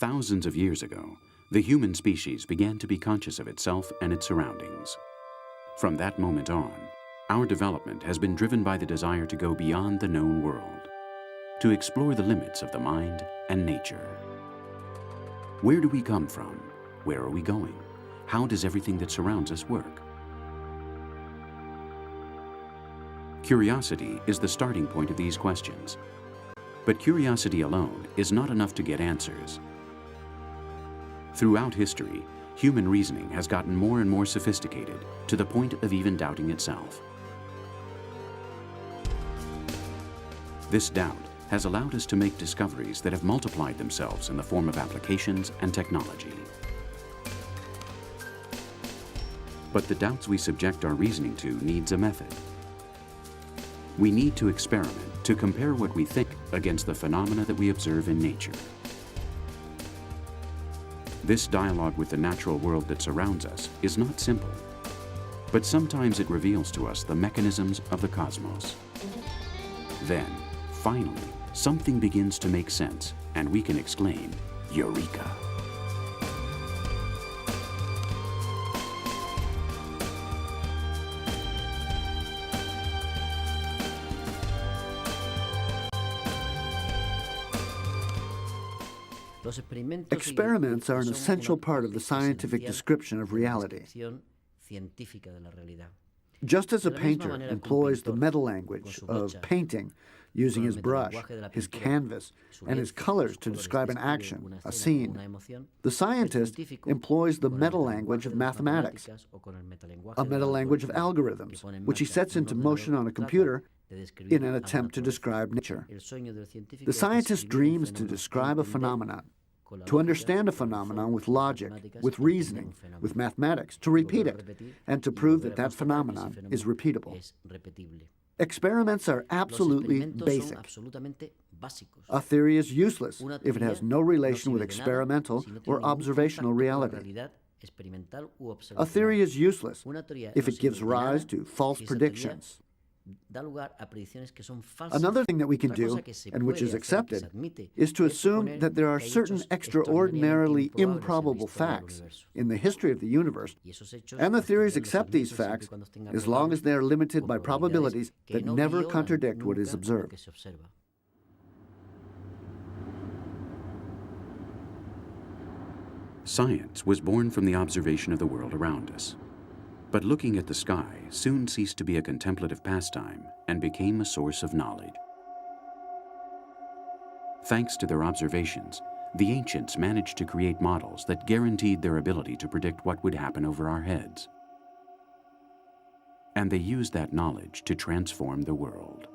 Thousands of years ago, the human species began to be conscious of itself and its surroundings. From that moment on, our development has been driven by the desire to go beyond the known world, to explore the limits of the mind and nature. Where do we come from? Where are we going? How does everything that surrounds us work? Curiosity is the starting point of these questions. But curiosity alone is not enough to get answers. Throughout history, human reasoning has gotten more and more sophisticated to the point of even doubting itself. This doubt has allowed us to make discoveries that have multiplied themselves in the form of applications and technology. But the doubts we subject our reasoning to needs a method. We need to experiment to compare what we think against the phenomena that we observe in nature. This dialogue with the natural world that surrounds us is not simple, but sometimes it reveals to us the mechanisms of the cosmos. Then, finally, something begins to make sense, and we can exclaim, "Eureka!" Experiments are an essential part of the scientific description of reality. Just as a painter employs the meta language of painting, using his brush, his canvas, and his colors to describe an action, a scene, the scientist employs the meta language of mathematics, a meta language of algorithms, which he sets into motion on a computer in an attempt to describe nature. The scientist dreams to describe a phenomenon, to understand a phenomenon with logic, with reasoning, with mathematics, to repeat it, and to prove that that phenomenon is repeatable. Experiments are absolutely basic. A theory is useless if it has no relation with experimental or observational reality. A theory is useless if it gives rise to false predictions. Another thing that we can do, and which is accepted, is to assume that there are certain extraordinarily improbable facts in the history of the universe, and the theories accept these facts as long as they are limited by probabilities that never contradict what is observed. Science was born from the observation of the world around us. But looking at the sky soon ceased to be a contemplative pastime and became a source of knowledge. Thanks to their observations, the ancients managed to create models that guaranteed their ability to predict what would happen over our heads. And they used that knowledge to transform the world.